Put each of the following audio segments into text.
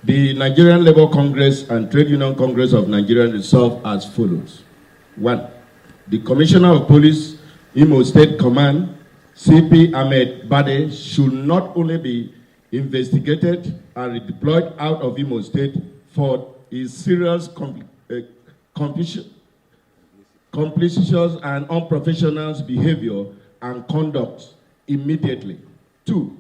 The Nigerian Labour Congress and Trade Union Congress of Nigeria resolve as follows. 1. The Commissioner of Police, Imo State Command, CP Ahmed Bade, should not only be investigated and redeployed out of Imo State for his serious complicitious and unprofessional behavior and conduct immediately. 2.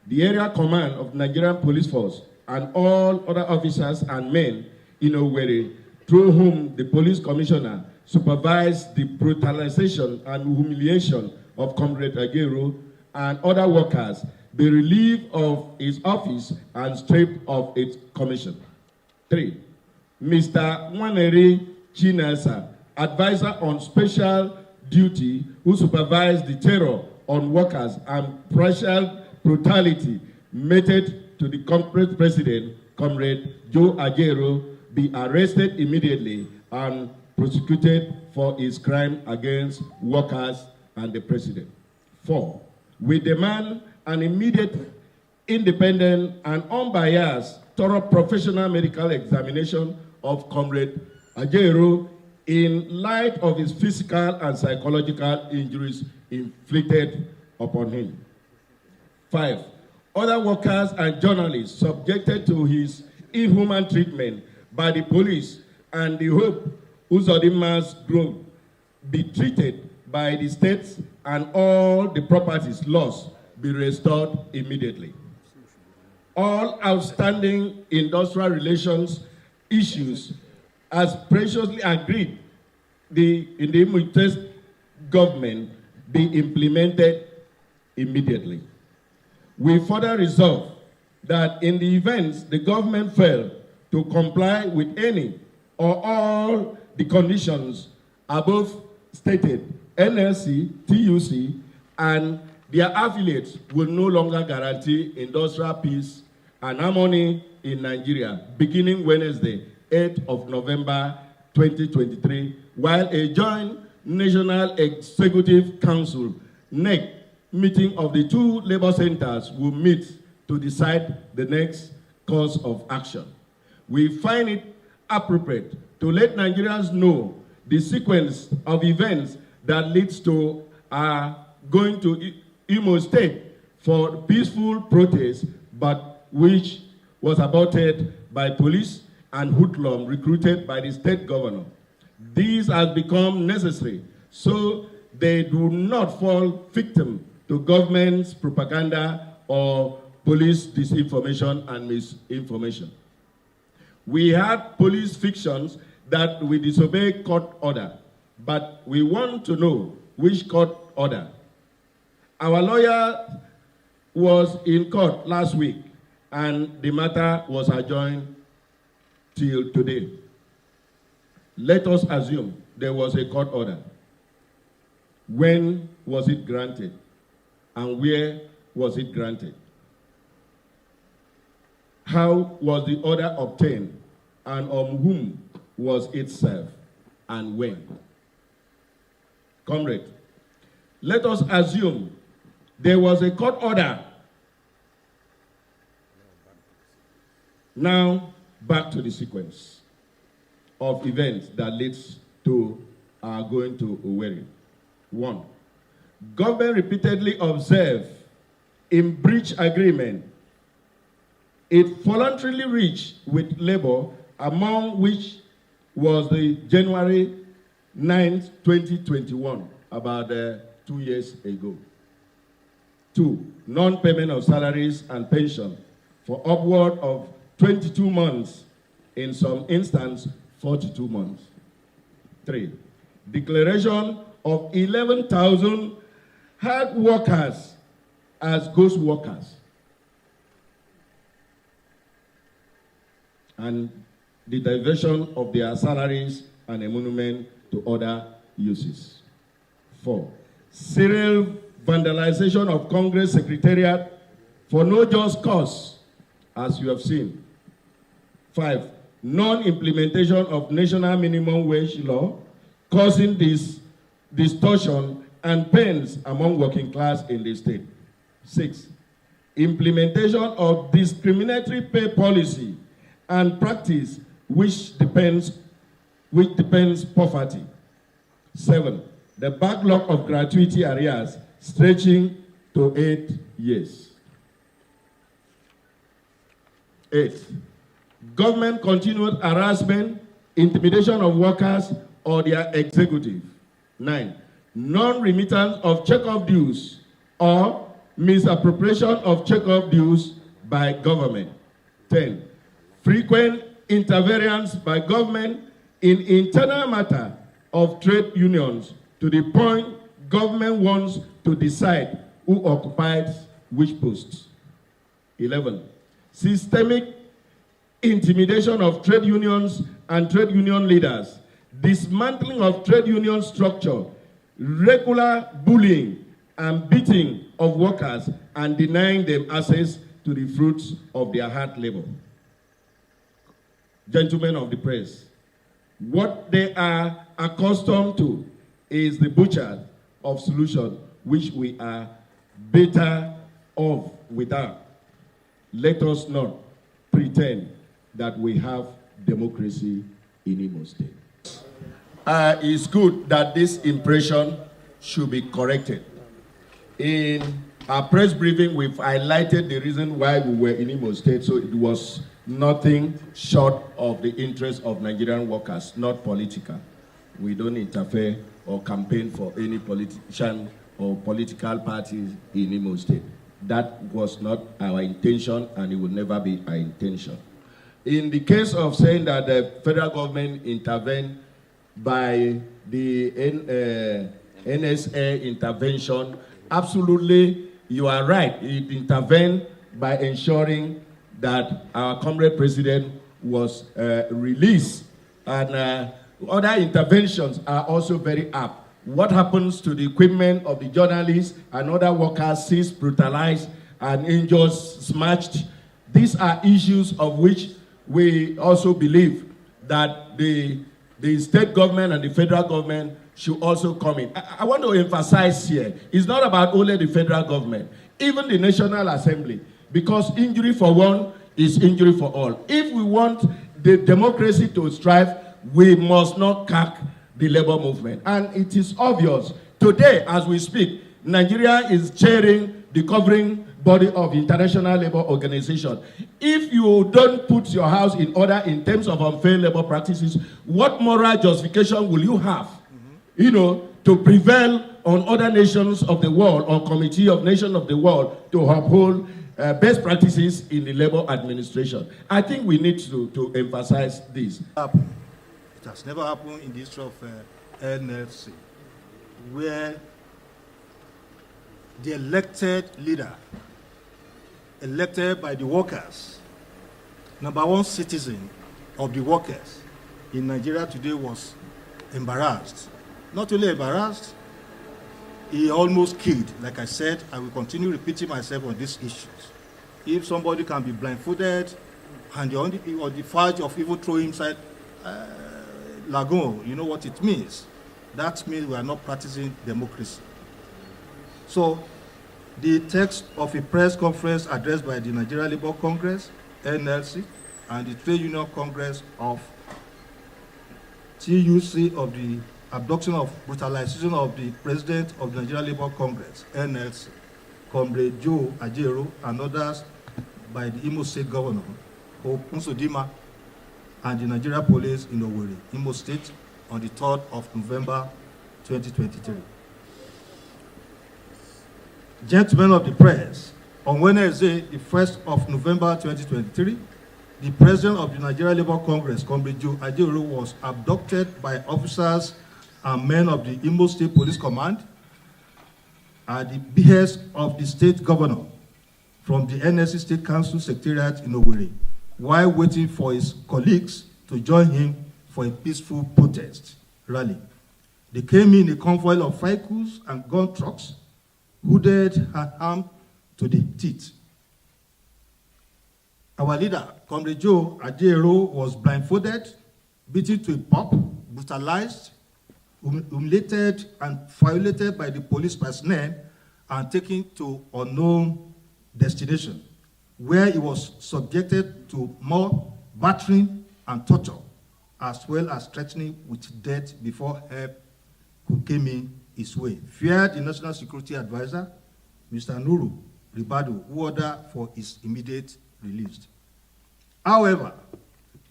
The area command of Nigerian Police Force and all other officers and men in Owerri, through whom the police commissioner supervised the brutalization and humiliation of Comrade Ajaero and other workers, be relieved of his office and stripped of its commission. 3. Mr. Nwaneri Chinesa, advisor on special duty, who supervised the terror on workers and partial brutality meted to the corporate president, Comrade Joe Ajaero, be arrested immediately and prosecuted for his crime against workers and the president. 4. We demand an immediate, independent, and unbiased, thorough professional medical examination of Comrade Ajaero in light of his physical and psychological injuries inflicted upon him. 5. Other workers and journalists subjected to his inhuman treatment by the police and the Hope Uzodimma's group be treated by the states and all the properties lost be restored immediately. All outstanding industrial relations issues, as previously agreed in the Imo State government, be implemented immediately. We further resolve that in the events the government failed to comply with any or all the conditions above stated, NLC, TUC, and their affiliates will no longer guarantee industrial peace and harmony in Nigeria beginning Wednesday, 8th of November 2023, while a joint National Executive Council, NEC, meeting of the two labor centers will meet to decide the next course of action. We find it appropriate to let Nigerians know the sequence of events that leads to our going to Imo State for peaceful protest, but which was aborted by police and hoodlum recruited by the state governor. These has become necessary so they do not fall victim to government's propaganda or police disinformation and misinformation. We had police fictions that we disobey court order, but we want to know which court order. Our lawyer was in court last week and the matter was adjourned till today. Let us assume there was a court order. When was it granted? And where was it granted? How was the order obtained? And on whom was it served? And when? Comrade, let us assume there was a court order. Now, back to the sequence of events that leads to our going to Owerri. 1. Government repeatedly observed in breach agreement it voluntarily reached with labor, among which was the January 9th, 2021, about 2 years ago. 2. Non-payment of salaries and pension for upward of 22 months, in some instances 42 months. 3. Declaration of 11,000 hard workers as ghost workers, and the diversion of their salaries and emolument to other uses. 4. Serial vandalization of Congress Secretariat for no just cause, as you have seen. 5. Non-implementation of national minimum wage law, causing this distortion and pains among working class in the state. 6. Implementation of discriminatory pay policy and practice which depends poverty. 7, the backlog of gratuity arrears stretching to 8 years. 8, government continued harassment, intimidation of workers or their executive. 9, non-remittance of check-off dues or misappropriation of check-off dues by government. 10, frequent interference by government in internal matter of trade unions to the point government wants to decide who occupies which posts. 11, systemic intimidation of trade unions and trade union leaders, dismantling of trade union structure, regular bullying and beating of workers and denying them access to the fruits of their hard labor. Gentlemen of the press, what they are accustomed to is the butcher of solution which we are better off without. Let us not pretend that we have democracy in Imo State. It's good that this impression should be corrected. In our press briefing, we've highlighted the reason why we were in Imo State, so it was nothing short of the interest of Nigerian workers, not political. We don't interfere or campaign for any politician or political parties in Imo State. That was not our intention, and it will never be our intention. In the case of saying that the federal government intervened by the NSA intervention, absolutely, you are right. It intervened by ensuring that our comrade president was released. And other interventions are also very apt. What happens to the equipment of the journalists and other workers seized, brutalized, and injured, smashed? These are issues of which we also believe that the state government and the federal government should also come in. I want to emphasize here, it's not about only the federal government, even the National Assembly, because injury for one is injury for all. If we want the democracy to strive, we must not cack the labor movement. And it is obvious, today as we speak, Nigeria is chairing the governing body of the International Labour Organization. If you don't put your house in order in terms of unfair labor practices, what moral justification will you have, to prevail on other nations of the world or Committee of Nations of the world to uphold best practices in the labor administration? I think we need to emphasize this. It has never happened in the history of NLC, where the elected leader, elected by the workers, number one citizen of the workers in Nigeria today, was embarrassed. Not only embarrassed, he almost killed. Like I said, I will continue repeating myself on these issues. If somebody can be blindfolded and on the verge of even throwing inside lagoon, you know what it means. That means we are not practicing democracy. So, the text of a press conference addressed by the Nigerian Labour Congress, NLC, and the Trade Union Congress of TUC of the abduction of brutalization of the President of the Nigerian Labour Congress, NLC, Comrade Joe Ajaero, and others by the Imo State Governor, Uzodimma, and the Nigerian police in Owerri, Imo State, on the 3rd of November 2023. Gentlemen of the press, on Wednesday, the 1st of November 2023, the President of the Nigerian Labour Congress, Comrade Joe Ajarro, was abducted by officers and men of the Imo State Police Command at the behest of the State Governor from the NLC State Council Secretariat in Owerri, while waiting for his colleagues to join him for a peaceful protest rally. They came in a convoy of vehicles and gun trucks, hooded and armed to the teeth. Our leader, Comrade Joe Ajaero, was blindfolded, beaten to a pulp, brutalized, humiliated, and violated by the police personnel and taken to unknown destination, where he was subjected to more battering and torture, as well as threatening with death before help came in his way. Feared the National Security Advisor, Mr. Nuru Ribadu, who ordered for his immediate release. However,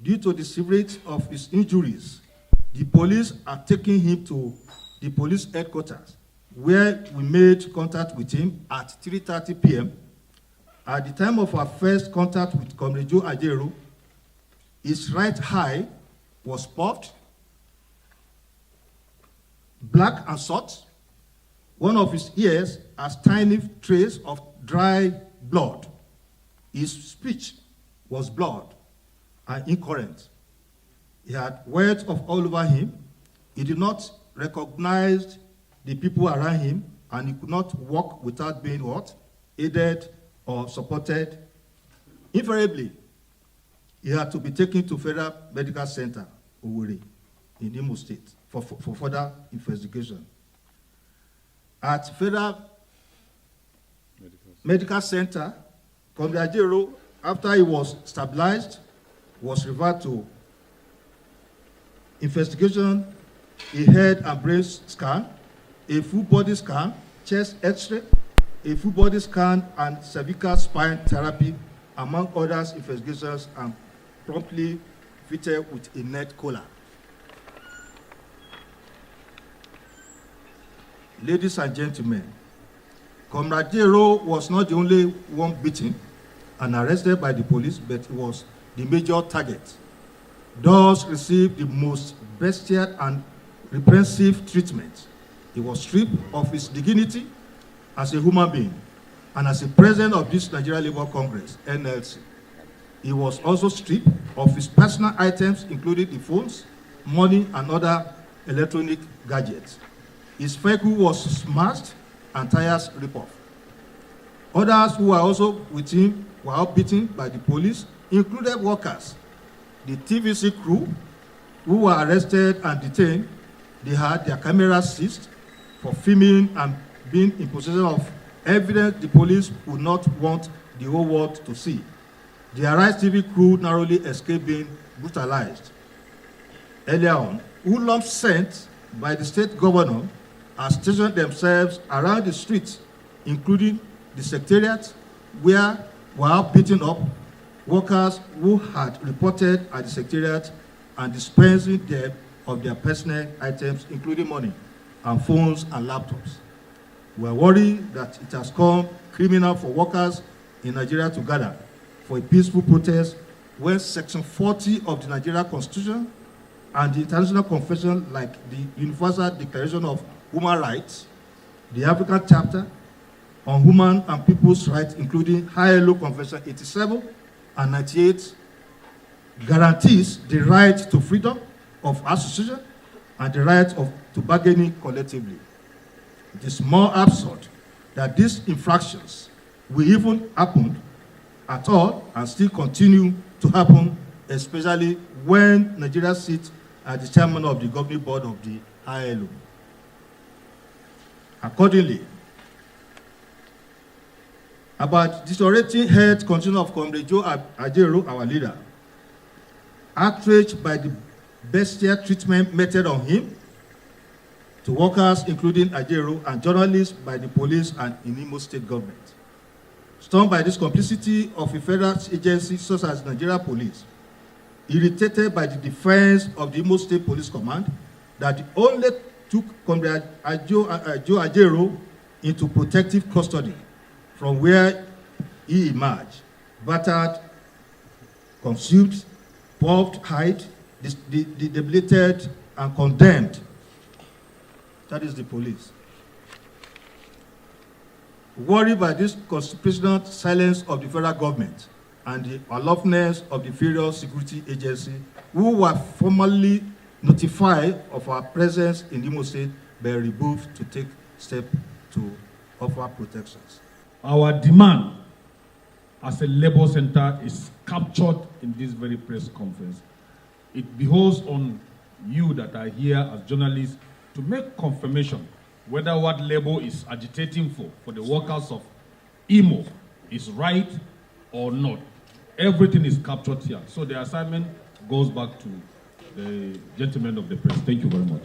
due to the severity of his injuries, the police are taking him to the police headquarters, where we made contact with him at 3:30 p.m. At the time of our first contact with Comrade Ajaero, his right eye was puffed, black and soft. One of his ears has tiny traces of dry blood. His speech was blurred and incoherent. He had words all over him. He did not recognize the people around him, and he could not walk without being what? Aided or supported. Invariably, he had to be taken to Federal Medical Center, Owerri, in Imo State, for further investigation. At Federal Medical Center, Comrade Ajaero, after he was stabilized, was referred to investigation, a head and brain scan, a full body scan, chest x-ray, a full body scan, and cervical spine therapy, among others investigations, and promptly fitted with a net collar. Ladies and gentlemen, Comrade Ajaero was not the only one beaten and arrested by the police, but he was the major target. Thus received the most bestial and repressive treatment. He was stripped of his dignity as a human being and as a president of this Nigerian Labour Congress, NLC. He was also stripped of his personal items, including the phones, money, and other electronic gadgets. His vehicle was smashed and tires ripped off. Others who were also with him were outbeaten by the police, included workers. The TVC crew, who were arrested and detained, they had their cameras seized for filming and being in possession of evidence the police would not want the whole world to see. The Arise TV crew narrowly escaped being brutalized. Earlier on, hoodlums sent by the state governor have stationed themselves around the streets, including the secretariat, where were beaten up workers who had reported at the secretariat and dispensing them of their personal items, including money and phones and laptops. We are worried that it has come criminal for workers in Nigeria to gather for a peaceful protest when Section 40 of the Nigerian Constitution and the International Convention, like the Universal Declaration of Human Rights, the African Chapter on Human and People's Rights, including ILO Convention 87 and 98, guarantees the right to freedom of association and the right to bargaining collectively. It is more absurd that these infractions will even happen at all and still continue to happen, especially when Nigeria sits as the chairman of the governing board of the ILO. Accordingly, about deteriorating health condition of Comrade Ajaero, our leader, outraged by the bestial treatment meted on him, to workers including Ajaero and journalists by the police and in Imo State government. Stunned by this complicity of a federal agency such as Nigeria Police, irritated by the defense of the Imo State Police Command that only took Comrade Ajaero into protective custody from where he emerged, battered, consumed, puffed, hide, debilitated, and condemned. That is the police. Worried by this constitutional silence of the federal government and the aloofness of the various security agencies who were formally notified of our presence in Imo State but rebuffed to take steps to offer protections. Our demand as a labor center is captured in this very press conference. It behoves on you that are here as journalists to make confirmation whether what labor is agitating for the workers of Imo is right or not. Everything is captured here. So the assignment goes back to the gentlemen of the press. Thank you very much.